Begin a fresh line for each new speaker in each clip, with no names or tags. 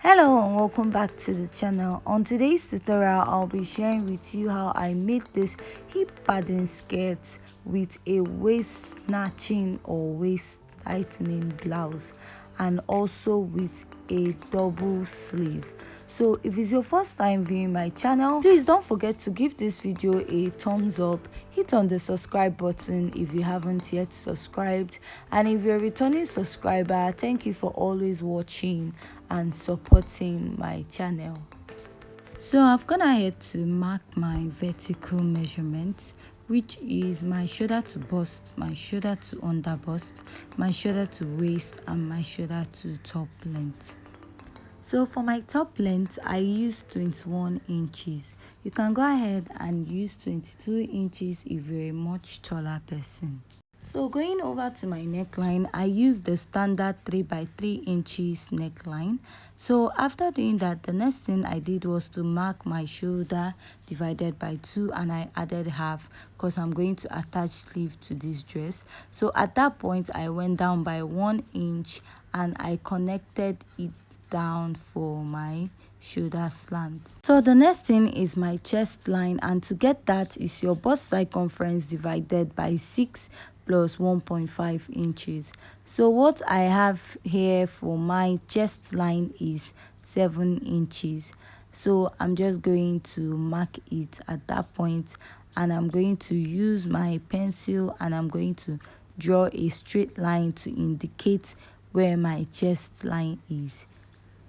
Hello and welcome back to the channel. On today's tutorial, I'll be sharing with you how I made this hip padding skirt with a waist snatching or waist tightening blouse, and also with a double sleeve. So if it's your first time viewing my channel, please don't forget to give this video a thumbs up, hit on the subscribe button if you haven't yet subscribed, and if you're a returning subscriber, thank you for always watching and supporting my channel. So I've gone ahead to mark my vertical measurements, which is my shoulder to bust, my shoulder to under bust, my shoulder to waist, and my shoulder to top length. So for my top length, I use 21 inches. You can go ahead and use 22 inches if you're a much taller person. So going over to my neckline, I use the standard 3 by 3 inches neckline. So after doing that, the next thing I did was to mark my shoulder divided by 2, and I added half because I'm going to attach sleeve to this dress. So at that point, I went down by 1 inch and I connected it down for my shoulder slant. So the next thing is my chest line, and to get that is your bust circumference divided by 6 plus 1.5 inches. So what I have here for my chest line is 7 inches. So I'm just going to mark it at that point, and I'm going to use my pencil and I'm going to draw a straight line to indicate where my chest line is.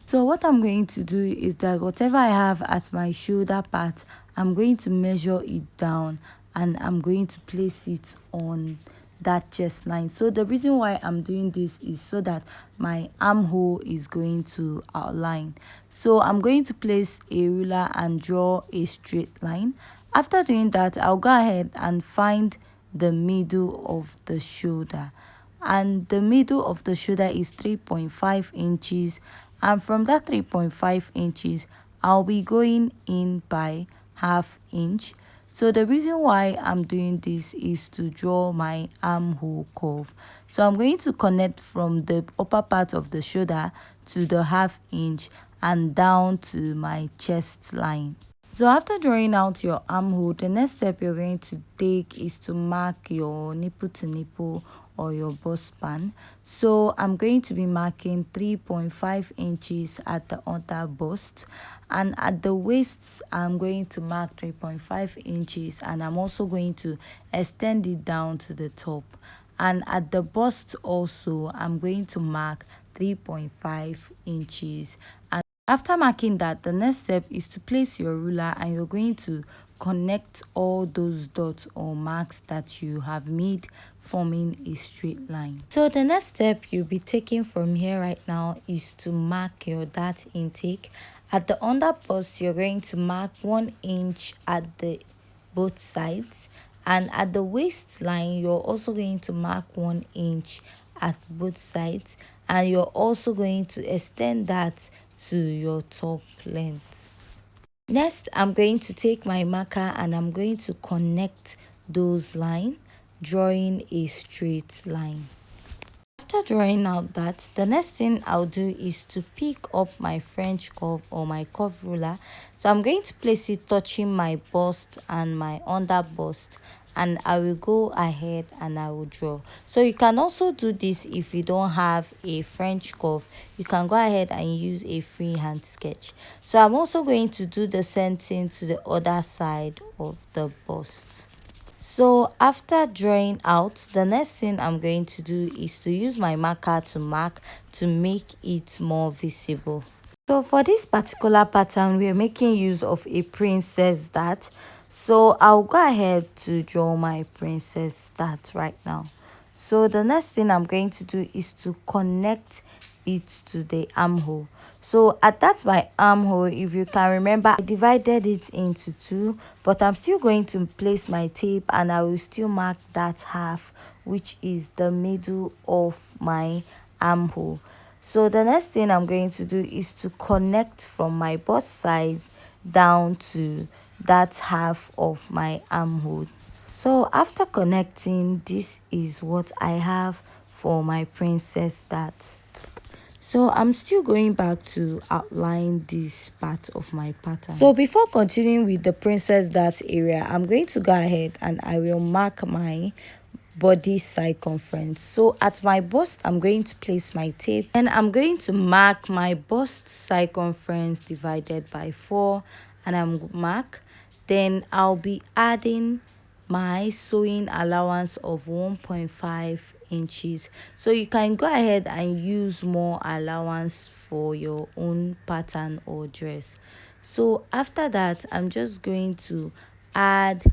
So what I'm going to do is that whatever I have at my shoulder part, I'm going to measure it down and I'm going to place it on that chest line. So the reason why I'm doing this is so that my armhole is going to align. So I'm going to place a ruler and draw a straight line. After doing that, I'll go ahead and find the middle of the shoulder, and the middle of the shoulder is 3.5 inches, and from that 3.5 inches I'll be going in by half inch. So the reason why I'm doing this is to draw my armhole curve. So I'm going to connect from the upper part of the shoulder to the half inch and down to my chest line. So after drawing out your armhole, the next step you're going to take is to mark your nipple to nipple or your bust span. So I'm going to be marking 3.5 inches at the under bust, and at the waist I'm going to mark 3.5 inches, and I'm also going to extend it down to the top. And at the bust also I'm going to mark 3.5 inches. And after marking that, the next step is to place your ruler and you're going to connect all those dots or marks that you have made, forming a straight line. So the next step you'll be taking from here right now is to mark your dart intake. At the under bust, you're going to mark 1 inch at the both sides, and at the waistline you're also going to mark 1 inch at both sides, and you're also going to extend that to your top length. Next, I'm going to take my marker and I'm going to connect those lines, drawing a straight line. After drawing out that, the next thing I'll do is to pick up my French curve or my curve ruler. So I'm going to place it touching my bust and my under bust, and I will go ahead and I will draw. So you can also do this if you don't have a French curve. You can go ahead and use a freehand sketch. So I'm also going to do the same thing to the other side of the bust. So after drawing out, the next thing I'm going to do is to use my marker to mark to make it more visible. So for this particular pattern, we are making use of a princess dart. So I'll go ahead to draw my princess dart right now. So the next thing I'm going to do is to connect it to the armhole. So at that my armhole, if you can remember, I divided it into 2, but I'm still going to place my tape and I will still mark that half, which is the middle of my armhole. So the next thing I'm going to do is to connect from my bust side down to that half of my armhole. So after connecting, this is what I have for my princess dart. So I'm still going back to outline this part of my pattern. So before continuing with the princess dart area, I'm going to go ahead and I will mark my body circumference. So at my bust, I'm going to place my tape and I'm going to mark my bust circumference divided by 4, and I'm mark. Then I'll be adding my sewing allowance of 1.5 inches. So you can go ahead and use more allowance for your own pattern or dress. So after that, I'm just going to add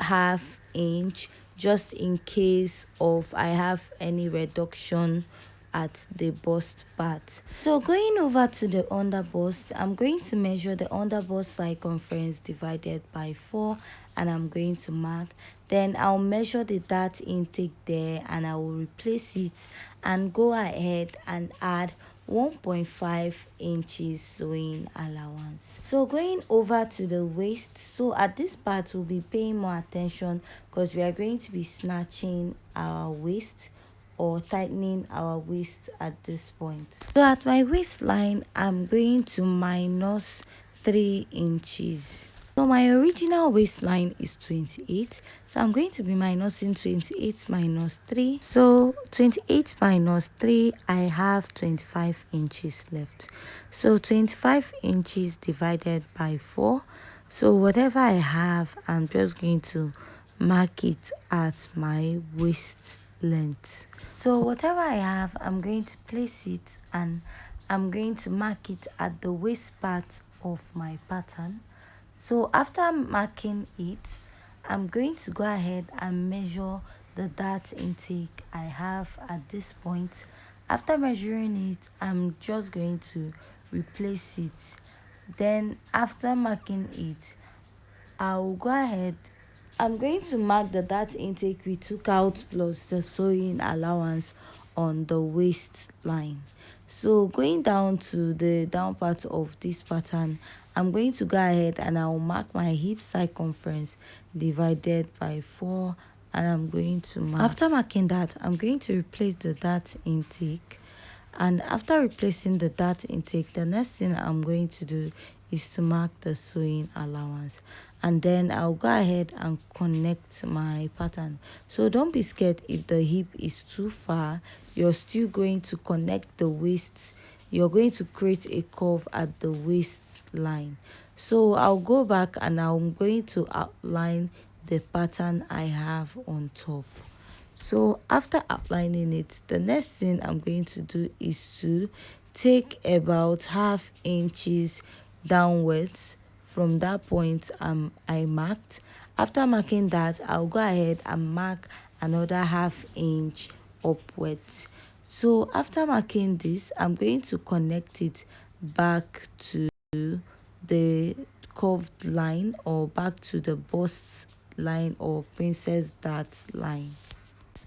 half inch just in case of I have any reduction at the bust part. So going over to the under bust, I'm going to measure the under bust circumference divided by 4, and I'm going to mark. Then I'll measure the dart intake there and I will replace it and go ahead and add 1.5 inches sewing allowance. So going over to the waist, so at this part we'll be paying more attention because we are going to be snatching our waist or tightening our waist at this point. So at my waistline, I'm going to minus 3 inches. So my original waistline is 28, so I'm going to be minusing 28 minus 3. So 28 minus 3, I have 25 inches left. So 25 inches divided by 4. So whatever I have, I'm just going to mark it at my waist length. So whatever I have, I'm going to place it and I'm going to mark it at the waist part of my pattern. So after marking it, I'm going to go ahead and measure the dart intake I have at this point. After measuring it, I'm just going to replace it. Then after marking it, I'll go ahead. I'm going to mark the dart intake we took out plus the sewing allowance on the waistline. So going down to the down part of this pattern, I'm going to go ahead and I'll mark my hip circumference divided by 4, and I'm going to mark. After marking that, I'm going to replace the dart intake. And after replacing the dart intake, the next thing I'm going to do is to mark the sewing allowance, and then I'll go ahead and connect my pattern. So don't be scared if the hip is too far. You're still going to connect the waist. You're going to create a curve at the waistline. So I'll go back and I'm going to outline the pattern I have on top. So after outlining it, the next thing I'm going to do is to take about half inches downwards from that point I marked. After marking that, I'll go ahead and mark another half inch upwards. So after marking this, I'm going to connect it back to the curved line or back to the bust line or princess dart line.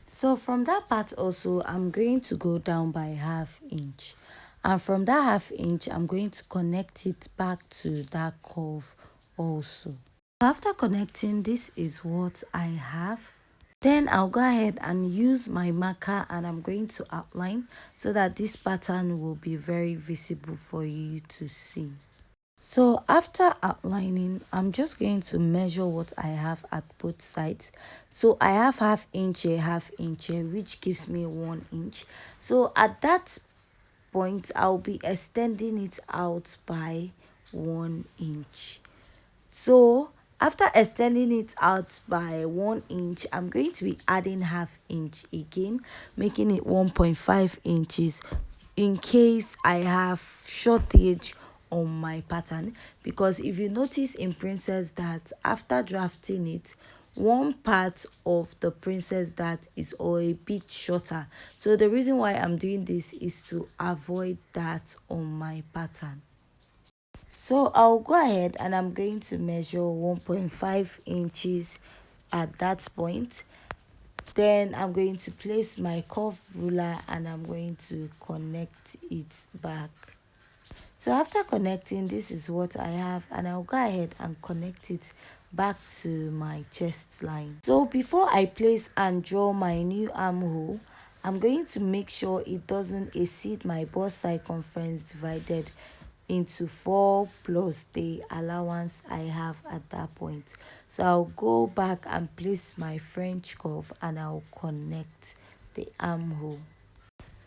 So from that part also, I'm going to go down by half inch, and from that half inch I'm going to connect it back to that curve also. After connecting, this is what I have. Then I'll go ahead and use my marker and I'm going to outline so that this pattern will be very visible for you to see. So after outlining, I'm just going to measure what I have at both sides. So I have half inch here, which gives me 1 inch. So at that point, I'll be extending it out by 1 inch. So after extending it out by 1 inch, I'm going to be adding half inch again, making it 1.5 inches in case I have shortage on my pattern. Because if you notice in princess that after drafting it, one part of the princess that is a bit shorter. So the reason why I'm doing this is to avoid that on my pattern. So I'll go ahead and I'm going to measure 1.5 inches at that point. Then I'm going to place my curve ruler and I'm going to connect it back. So after connecting, this is what I have, and I'll go ahead and connect it back to my chest line. So before I place and draw my new armhole, I'm going to make sure it doesn't exceed my bust circumference divided into 4 plus the allowance I have at that point. So I'll go back and place my French curve and I'll connect the armhole.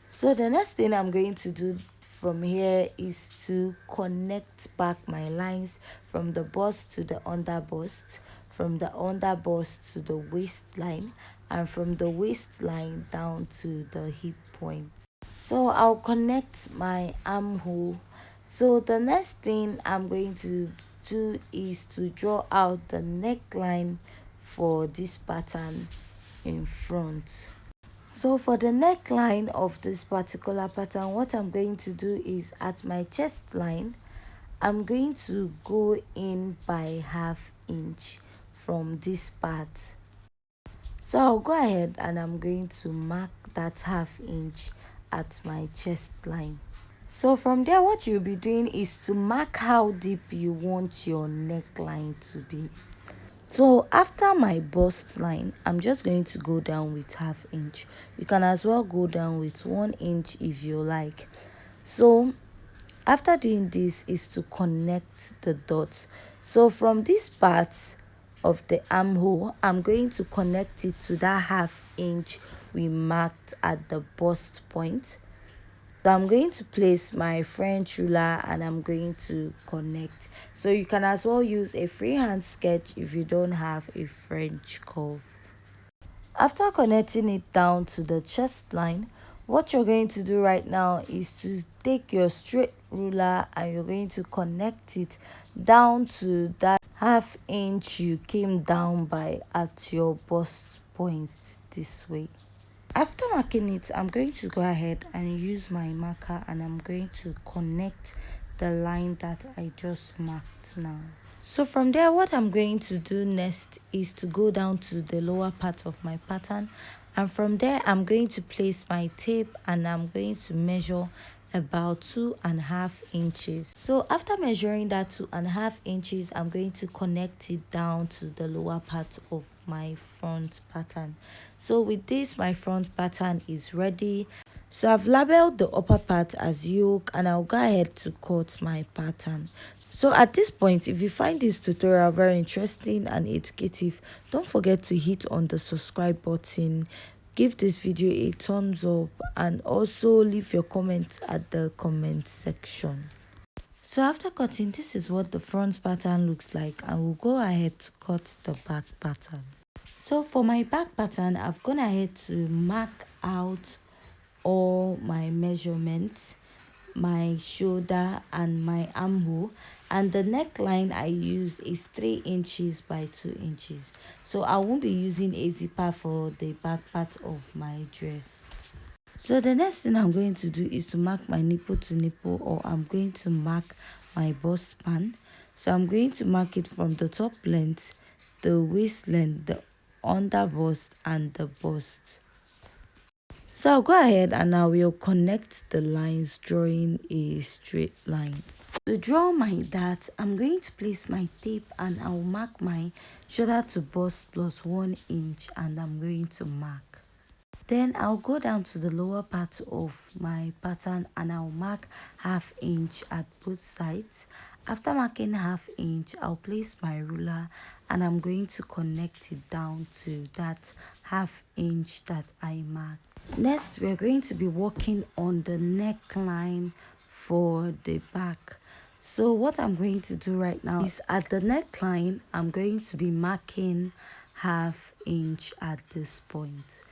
So the next thing I'm going to do from here is to connect back my lines from the bust to the under bust, from the under bust to the waistline, and from the waistline down to the hip point. So I'll connect my armhole. So the next thing I'm going to do is to draw out the neckline for this pattern in front. So for the neckline of this particular pattern, what I'm going to do is at my chest line, I'm going to go in by ½ inch from this part. So I'll go ahead and I'm going to mark that ½ inch at my chest line. So from there, what you'll be doing is to mark how deep you want your neckline to be. So after my bust line, I'm just going to go down with ½ inch. You can as well go down with 1 inch if you like. So after doing this is to connect the dots. So from this part of the armhole, I'm going to connect it to that ½ inch we marked at the bust point. So I'm going to place my French ruler and I'm going to connect. So you can as well use a freehand sketch if you don't have a French curve. After connecting it down to the chest line, what you're going to do right now is to take your straight ruler and you're going to connect it down to that ½ inch you came down by at your bust point this way. After marking it, I'm going to go ahead and use my marker and I'm going to connect the line that I just marked now. So from there, what I'm going to do next is to go down to the lower part of my pattern, and from there I'm going to place my tape and I'm going to measure about 2½ inches. So after measuring that 2½ inches, I'm going to connect it down to the lower part of my front pattern. So with this, my front pattern is ready. So I've labeled the upper part as yoke and I'll go ahead to cut my pattern. So at this point, if you find this tutorial very interesting and educative, don't forget to hit on the subscribe button, give this video a thumbs up, and also leave your comments at the comment section. So after cutting, this is what the front pattern looks like, and we'll go ahead to cut the back pattern. So for my back pattern, I've gone ahead to mark out all my measurements, my shoulder and my armhole, and the neckline I used is 3 inches by 2 inches. So I won't be using a zipper for the back part of my dress. So the next thing I'm going to do is to mark my nipple to nipple, or I'm going to mark my bust span. So I'm going to mark it from the top length, the waist length, the under bust, and the bust. So I'll go ahead and I will connect the lines, drawing a straight line. To draw my dart, I'm going to place my tape and I'll mark my shoulder to bust plus 1 inch, and I'm going to mark. Then I'll go down to the lower part of my pattern and I'll mark ½ inch at both sides. After marking ½ inch, I'll place my ruler and I'm going to connect it down to that ½ inch that I marked. Next, we're going to be working on the neckline for the back. So what I'm going to do right now is at the neckline, I'm going to be marking ½ inch at this point.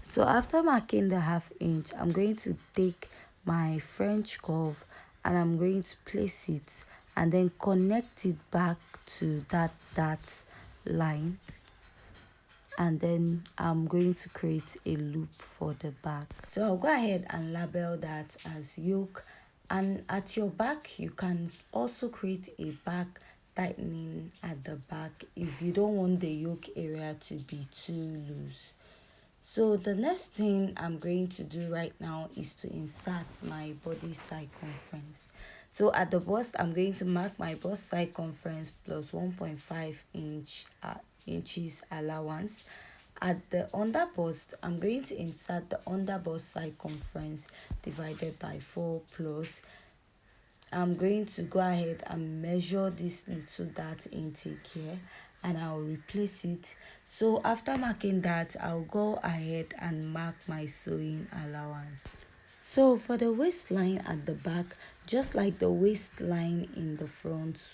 So after marking the ½ inch, I'm going to take my French curve and I'm going to place it and then connect it back to that line, and then I'm going to create a loop for the back. So I'll go ahead and label that as yoke, and at your back you can also create a back tightening at the back if you don't want the yoke area to be too loose. So the next thing I'm going to do right now is to insert my body circumference. So at the bust, I'm going to mark my bust circumference plus 1.5 inches allowance. At the under bust, I'm going to insert the under bust circumference divided by 4 plus I'm going to go ahead and measure this little dart intake here, and I'll replace it. So after marking that, I'll go ahead and mark my sewing allowance. So for the waistline at the back, just like the waistline in the front,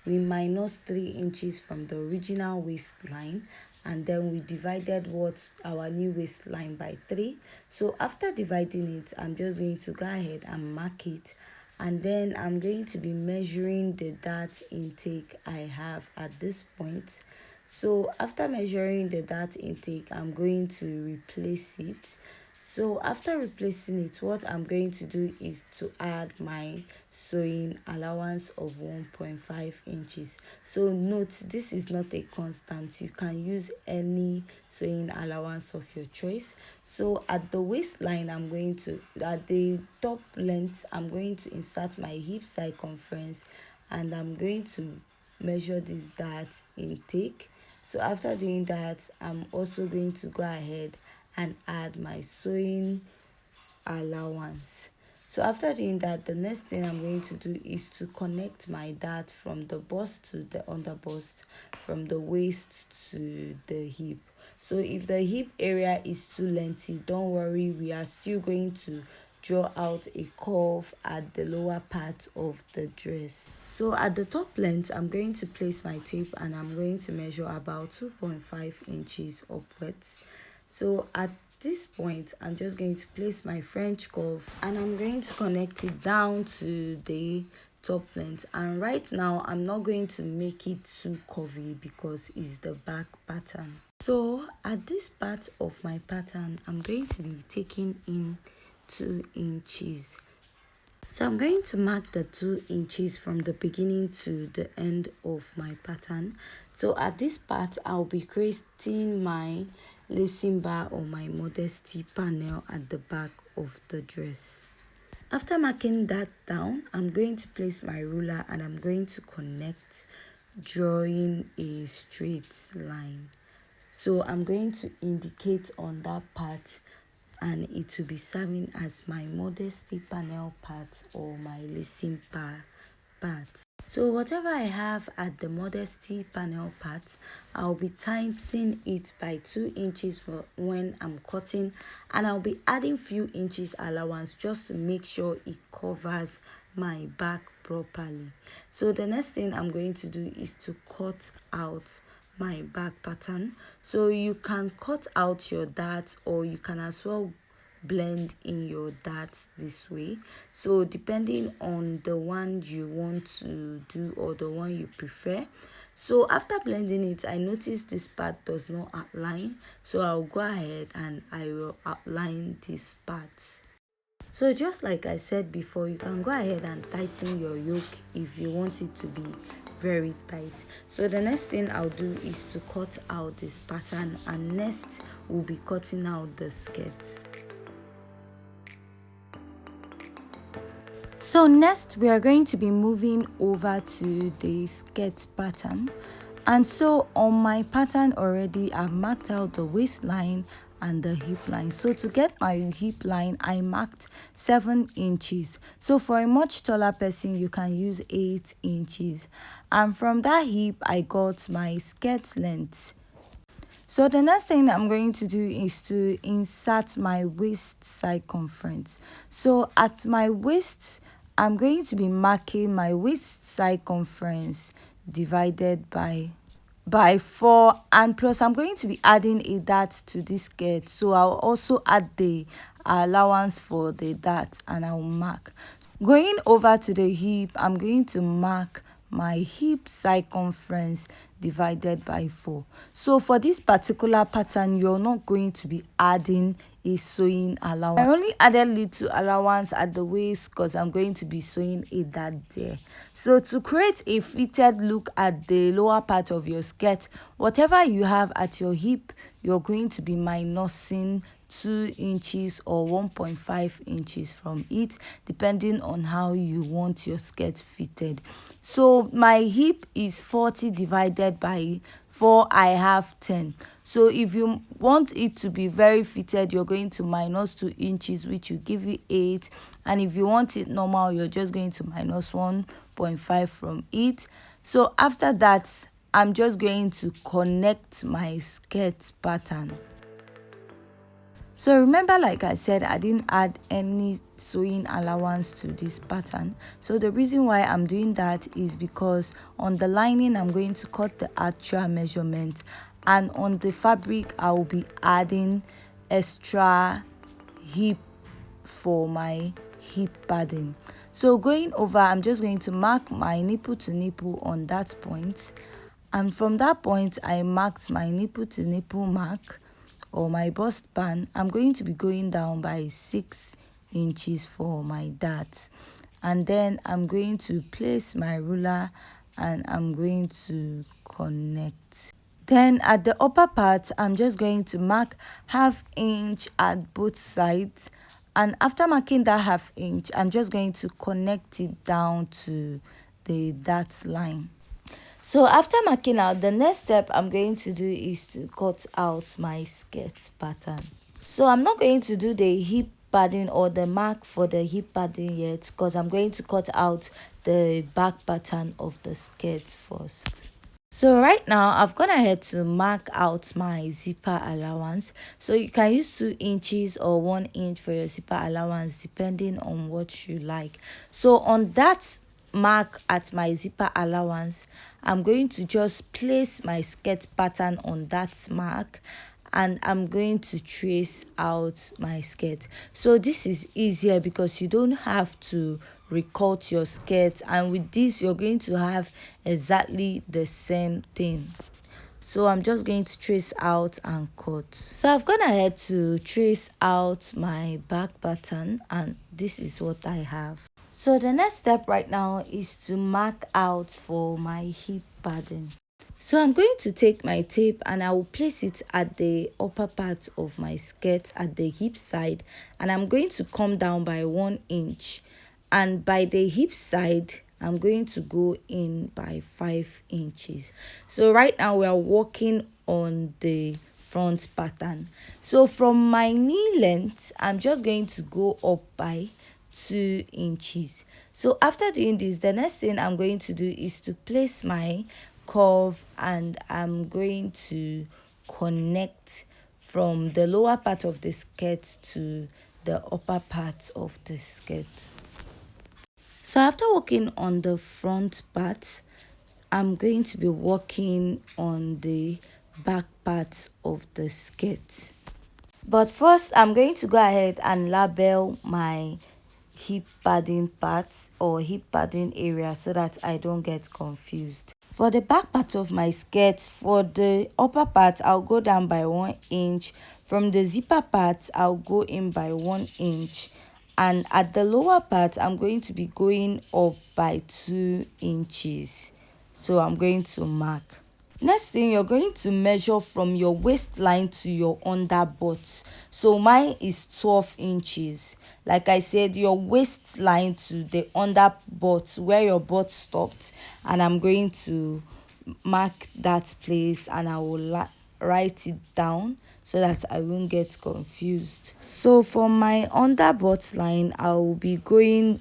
we minus 3 inches from the original waistline, and then we divided what our new waistline by 3. So after dividing it, I'm just going to go ahead and mark it, and then I'm going to be measuring the dart intake I have at this point. So after measuring the dart intake, I'm going to replace it. So after replacing it, what I'm going to do is to add my sewing allowance of 1.5 inches. So note, this is not a constant. You can use any sewing allowance of your choice. So at the waistline, at the top length, I'm going to insert my hip circumference, and I'm going to measure this dart intake. So after doing that, I'm also going to go ahead and add my sewing allowance. So after doing that, the next thing I'm going to do is to connect my dart from the bust to the under bust, from the waist to the hip. So if the hip area is too lengthy, don't worry, we are still going to draw out a curve at the lower part of the dress. So at the top length, I'm going to place my tape, and I'm going to measure about 2.5 inches upwards. So at this point, I'm just going to place my French curve, and I'm going to connect it down to the top length. And right now, I'm not going to make it too curvy because it's the back pattern. So at this part of my pattern, I'm going to be taking in 2 inches. So I'm going to mark the 2 inches from the beginning to the end of my pattern. So at this part, I'll be creating my lacing bar or my modesty panel at the back of the dress. After marking that down, I'm going to place my ruler, and I'm going to connect, drawing a straight line. So I'm going to indicate on that part, and it will be serving as my modesty panel part or my lacing bar part. So whatever I have at the modesty panel part, I'll be timesing it by 2 inches when I'm cutting, and I'll be adding few inches allowance just to make sure it covers my back properly. So the next thing I'm going to do is to cut out my back pattern. So you can cut out your darts, or you can as well blend in your darts this way. So depending on the one you want to do or the one you prefer. So after blending it, I noticed this part does not outline, so I'll go ahead and I will outline this part. So just like I said before, you can go ahead and tighten your yoke if you want it to be very tight. So the next thing I'll do is to cut out this pattern, and next we'll be cutting out the skirt. So next we are going to be moving over to the skirt pattern. And so on my pattern already, I've marked out the waistline and the hip line. So to get my hip line, I marked 7 inches. So for a much taller person, you can use 8 inches. And from that hip, I got my skirt length. So the next thing I'm going to do is to insert my waist circumference. So at my waist, I'm going to be marking my waist circumference divided by 4, and plus I'm going to be adding a dart to this skirt. So I'll also add the allowance for the dart, and I'll mark. Going over to the hip, I'm going to mark my hip circumference divided by 4. So for this particular pattern, you're not going to be adding a sewing allowance. I only added little allowance at the waist because I'm going to be sewing a dart there. So to create a fitted look at the lower part of your skirt, whatever you have at your hip, you're going to be minusing 2 inches or 1.5 inches from it, depending on how you want your skirt fitted. So my hip is 40 divided by 4, I have 10. So if you want it to be very fitted, you're going to minus 2 inches, which will give you 8. And if you want it normal, you're just going to minus 1.5 from it. So after that, I'm just going to connect my skirt pattern. So remember, like I said, I didn't add any sewing allowance to this pattern. So the reason why I'm doing that is because on the lining I'm going to cut the actual measurement, and on the fabric I will be adding extra hip for my hip padding. So going over, I'm just going to mark my nipple to nipple on that point, and from that point I marked my nipple to nipple mark or my bust band. I'm going to be going down by 6 inches for my darts, and then I'm going to place my ruler and I'm going to connect. Then at the upper part, I'm just going to mark ½ inch at both sides, and after marking that ½ inch, I'm just going to connect it down to the dart line. So after marking out, the next step I'm going to do is to cut out my skirt pattern. So I'm not going to do the hip padding or the mark for the hip padding yet, because I'm going to cut out the back pattern of the skirt first. So right now I've gone ahead to mark out my zipper allowance. So you can use 2 inches or 1 inch for your zipper allowance depending on what you like. So on that mark at my zipper allowance, I'm going to just place my skirt pattern on that mark, and I'm going to trace out my skirt. So this is easier because you don't have to recut your skirt, and with this you're going to have exactly the same thing. So I'm just going to trace out and cut. So I've gone ahead to trace out my back pattern, and this is what I have. So the next step right now is to mark out for my hip padding. So I'm going to take my tape and I will place it at the upper part of my skirt at the hip side, and I'm going to come down by 1 inch, and by the hip side I'm going to go in by 5 inches. So right now we are working on the front pattern. So from my knee length, I'm just going to go up by 2 inches. So after doing this, the next thing I'm going to do is to place my curve, and I'm going to connect from the lower part of the skirt to the upper part of the skirt. So after working on the front part, I'm going to be working on the back part of the skirt. But first, I'm going to go ahead and label my hip padding parts or hip padding area so that I don't get confused. For the back part of my skirt, for the upper part, I'll go down by 1 inch. From the zipper part, I'll go in by 1 inch. And at the lower part, I'm going to be going up by 2 inches. So I'm going to mark. Next thing, you're going to measure from your waistline to your under butt. So mine is 12 inches. Like I said, your waistline to the under butt, where your butt stopped, and I'm going to mark that place, and I will write it down so that I won't get confused. So for my under butt line, I will be going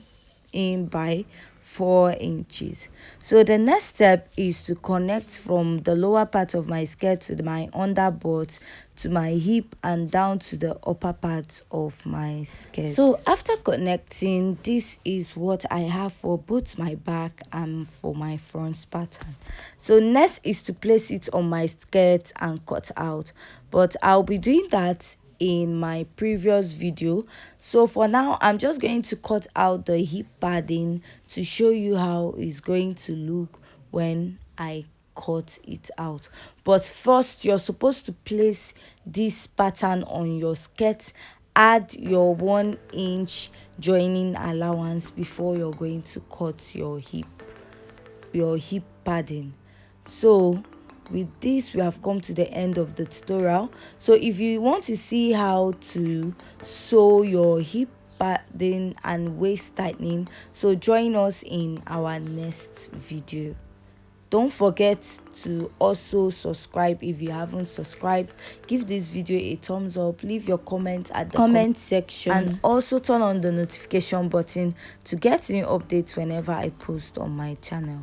in by 4 inches. So the next step is to connect from the lower part of my skirt to my under butt to my hip and down to the upper part of my skirt. So after connecting, this is what I have for both my back and for my front pattern. So next is to place it on my skirt and cut out, but I'll be doing that in my previous video. So for now, I'm just going to cut out the hip padding to show you how it's going to look when I cut it out. But first, you're supposed to place this pattern on your skirt, add your 1 inch joining allowance before you're going to cut your hip padding. So with this, we have come to the end of the tutorial. So if you want to see how to sew your hip padding and waist tightening, so join us in our next video. Don't forget to also subscribe if you haven't subscribed. Give this video a thumbs up, leave your comment at the comment section, and also turn on the notification button to get new updates whenever I post on my channel.